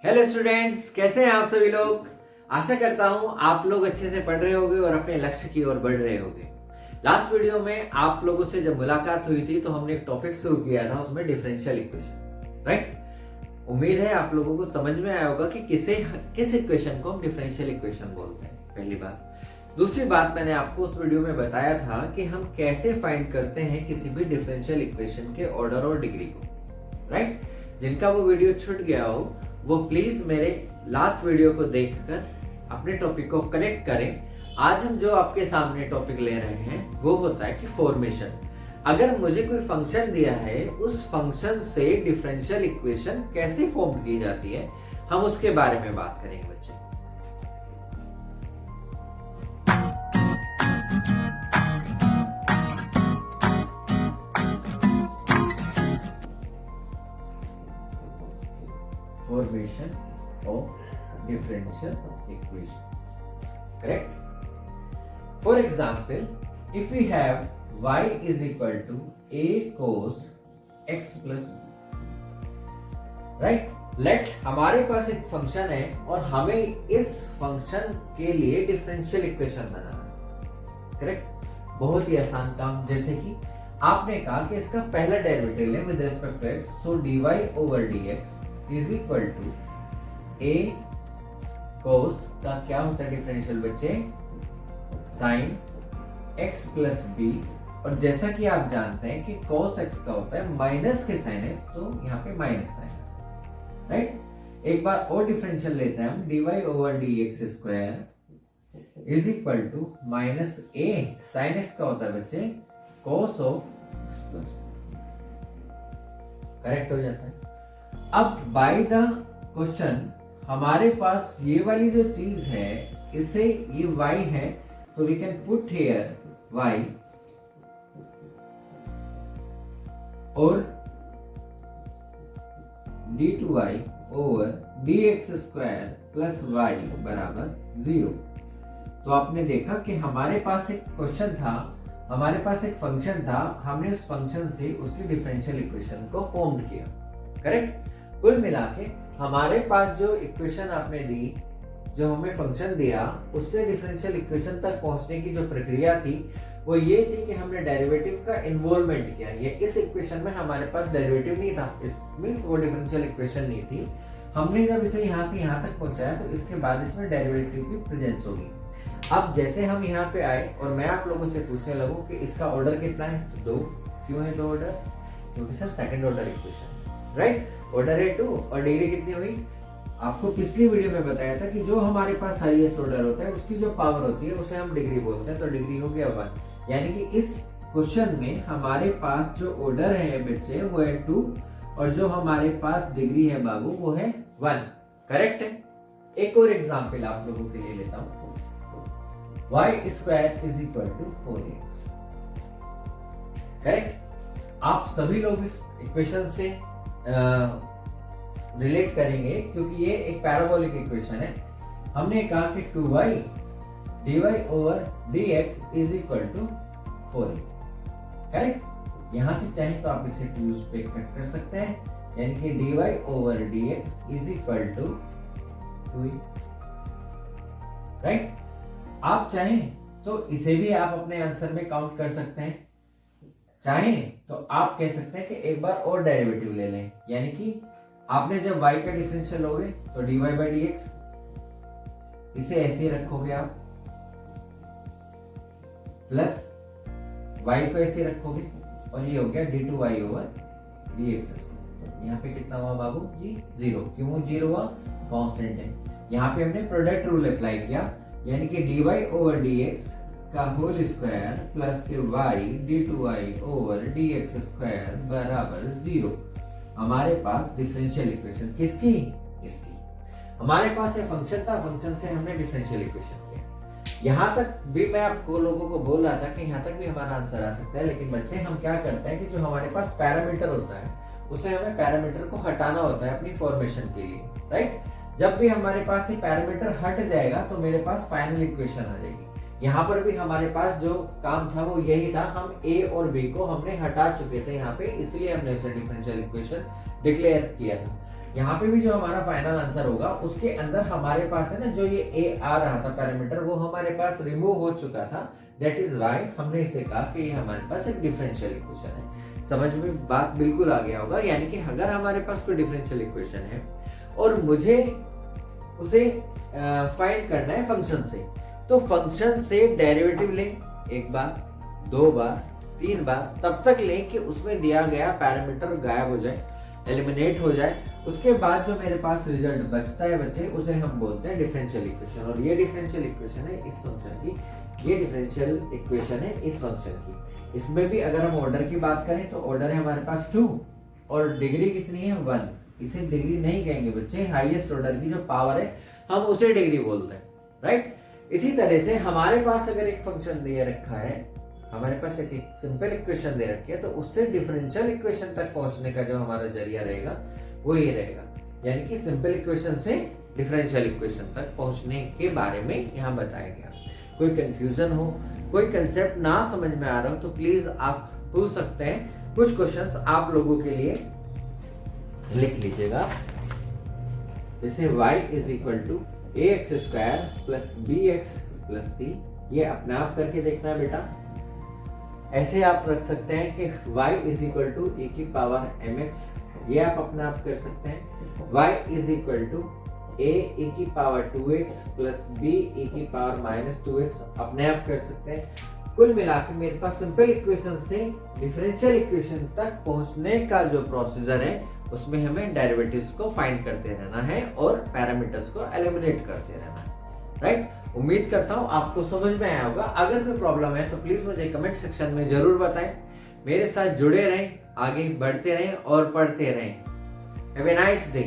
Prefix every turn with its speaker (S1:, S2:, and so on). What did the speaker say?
S1: Hello students, कैसे हैं आप सभी लोग। आशा करता हूं आप लोग अच्छे से पढ़ रहे होंगे और अपने लक्ष्य की ओर बढ़ रहे होंगे। लास्ट वीडियो में आप लोगों से जब मुलाकात हुई थी तो हमने एक टॉपिक शुरू किया था, उसमें डिफरेंशियल इक्वेशन, राइट। उम्मीद है आप लोगों को समझ में आया होगा कि किस इक्वेशन को हम डिफरेंशियल इक्वेशन बोलते हैं, पहली बात। दूसरी बात, मैंने आपको उस वीडियो में बताया था कि हम कैसे फाइंड करते हैं किसी भी डिफरेंशियल इक्वेशन के ऑर्डर और डिग्री को, राइट। जिनका वो वीडियो छूट गया हो वो प्लीज मेरे लास्ट वीडियो को देखकर अपने टॉपिक को कनेक्ट करें। आज हम जो आपके सामने टॉपिक ले रहे हैं वो होता है कि फॉर्मेशन। अगर मुझे कोई फंक्शन दिया है, उस फंक्शन से डिफरेंशियल इक्वेशन कैसे फॉर्म की जाती है, हम उसके बारे में बात करेंगे बच्चे। Formation of differential equation, correct? For example, if we have y is equal to a cos x plus b, right? Let हमारे पास एक फंक्शन है और हमें इस फंक्शन के लिए डिफरेंशियल इक्वेशन बनाना है, करेक्ट? बहुत ही आसान काम। जैसे कि आपने कहा कि इसका पहला डेरिवेटिव लें with respect to x, so dy over dx is equal to a cos का क्या होता है डिफरेंशियल बच्चे, sin x प्लस b। और जैसा कि आप जानते हैं कि cos x का होता है माइनस के sin x, तो यहाँ पे माइनस sin, राइट। एक बार और डिफरेंशियल लेते हैं हम, dy over dx square is equal to minus a sin x का होता है बच्चे cos of x plus, correct हो जाता है। अब बाय द क्वेश्चन हमारे पास ये वाली जो चीज है, इसे ये y है, तो we can put here y और d2y over dx square plus y बराबर 0। तो आपने देखा कि हमारे पास एक क्वेश्चन था, हमारे पास एक फंक्शन था, हमने उस फंक्शन से उसकी डिफरेंशियल इक्वेशन को फॉर्म किया, करेक्ट। कुल मिला के हमारे पास जो इक्वेशन आपने दी, जो हमें फंक्शन दिया, उससे डिफरेंशियल इक्वेशन तक पहुंचने की जो प्रक्रिया थी वो ये थी कि हमने डेरिवेटिव का इन्वॉल्वमेंट किया। ये इस इक्वेशन में हमारे पास डेरिवेटिव नहीं था, इस मींस वो डिफरेंशियल इक्वेशन नहीं थी। हमने जब इसे यहाँ से यहाँ तक पहुंचाया तो इसके बाद इसमें डेरिवेटिव की प्रेजेंस होगी। अब जैसे हम यहाँ पे आए और मैं आप लोगों से पूछने लगूं कि इसका ऑर्डर कितना है, तो 2। क्यों है 2 ऑर्डर? क्योंकि sir second order equation, right. Order है 2 और डिग्री कितनी हुई? आपको पिछली वीडियो में बताया था कि जो हमारे पास हाईएस्ट ऑर्डर होता है उसकी जो पावर होती है उसे हम डिग्री बोलते हैं, तो डिग्री हो गया 1। यानी कि इस क्वेश्चन में हमारे पास जो ऑर्डर है बच्चे वो है 2 और जो हमारे पास डिग्री है बाबू वो है 1, करेक्ट है। एक और एग्जांपल आप लोगों के लिए लेता हूं, y square is equal to 4x, correct. आप सभी लोग इस इक्वेशन से रिलेट करेंगे क्योंकि ये एक पैराबोलिक इक्वेशन है। हमने कहा कि 2y dy over dx is equal to 4a, correct. यहां से चाहे तो आप इसे 2 पे कट कर सकते हैं, यानी कि dy over dx is equal to 2a, right. आप चाहें तो इसे भी आप अपने आंसर में काउंट कर सकते हैं, चाहें तो आप कह सकते हैं कि एक बार और डेरिवेटिव ले लें, यानी कि आपने जब y का डिफरेंशियल लोगे तो dy बाई dx, इसे ऐसे ही रखोगे आप, प्लस y को ऐसे रखोगे और ये हो गया d2y ओवर dx। यहाँ पे कितना हुआ बाबू जी? 0। क्यों 0 हुआ? कांस्टेंट है। यहाँ पे हमने प्रोडक्ट रूल अप्लाई किया, यानी कि dy ओवर dx का होल स्क्वायर प्लस के y d2y over dx square बराबर 0। हमारे पास डिफरेंशियल इक्वेशन किसकी? इसकी। हमारे पास ये फंक्शन था, फंक्शन से हमने डिफरेंशियल इक्वेशन किया। यहाँ तक भी मैं आपको लोगों को बोल रहा था कि यहाँ तक भी हमारा आंसर आ सकता है, लेकिन बच्चे हम क्या करते हैं कि जो हमारे पास पैरामीटर होता है उसे हमें पैरामीटर को हटाना होता है अपनी फॉर्मेशन के लिए, राइट। जब भी हमारे पास ये पैरामीटर हट जाएगा तो मेरे पास फाइनल इक्वेशन आ जाएगी। यहाँ पर भी हमारे पास जो काम था वो यही था, हम a और b को हमने हटा चुके थे यहाँ पे, इसलिए हमने उसे डिफरेंशियल इक्वेशन डिक्लेयर किया था। यहाँ पे भी जो हमारा फाइनल आंसर होगा उसके अंदर हमारे पास है ना, जो ये ए आ रहा था पैरामीटर, वो हमारे पास रिमूव हो चुका था। दैट इज वाई हमने इसे कहा कि ये हमारे पास एक डिफरेंशियल इक्वेशन है। समझ में बात बिल्कुल आ गया होगा। यानी कि अगर हमारे पास कोई डिफरेंशियल इक्वेशन है और मुझे उसे फाइंड करना है फंक्शन से, तो फंक्शन से डेरिवेटिव लें, एक बार, दो बार, तीन बार, तब तक लें कि उसमें दिया गया पैरामीटर गायब हो जाए, एलिमिनेट हो जाए। उसके बाद जो मेरे पास रिजल्ट बचता है बच्चे, उसे हम बोलते हैं डिफरेंशियल इक्वेशन। और ये डिफरेंशियल इक्वेशन है इस फंक्शन की, ये डिफरेंशियल इक्वेशन है इस फंक्शन की। इसमें भी अगर हम ऑर्डर की बात करें तो ऑर्डर है हमारे पास 2 और डिग्री कितनी है 1। इसे डिग्री नहीं कहेंगे बच्चे, हाईएस्ट ऑर्डर की जो पावर है हम उसे डिग्री बोलते हैं, राइट। इसी तरह से हमारे पास अगर एक फंक्शन दे रखा है, हमारे पास एक सिंपल इक्वेशन दे रखी है, तो उससे डिफरेंशियल इक्वेशन तक पहुंचने का जो हमारा जरिया रहेगा वो ये रहेगा। यानी कि सिंपल इक्वेशन से डिफरेंशियल इक्वेशन तक पहुंचने के बारे में यहाँ बताया गया। कोई कंफ्यूजन हो, कोई कंसेप्ट ना समझ में आ रहा हो, तो प्लीज आप पूछ सकते हैं। कुछ क्वेश्चंस आप लोगों के लिए लिख लीजिएगा, जैसे y is equal to ax square plus bx plus c। ये अपने आप करके देखना है बेटा। ऐसे आप रख सकते हैं कि y is equal to e की पावर mx, ये आप अपने आप कर सकते हैं। y is equal to a e की power 2x plus b e की पावर माइनस 2x, अपने आप कर सकते हैं। कुल मिला के मेरे पास सिंपल इक्वेशन से डिफरेंशियल इक्वेशन तक पहुंचने का जो प्रोसीजर है, उसमें हमें डेरिवेटिव्स को फाइंड करते रहना है और पैरामीटर्स को एलिमिनेट करते रहना है, राइट। उम्मीद करता हूं आपको समझ में आया होगा। अगर कोई प्रॉब्लम है तो प्लीज मुझे कमेंट सेक्शन में जरूर बताएं। मेरे साथ जुड़े रहें, आगे बढ़ते रहें और पढ़ते रहें। Have a nice day.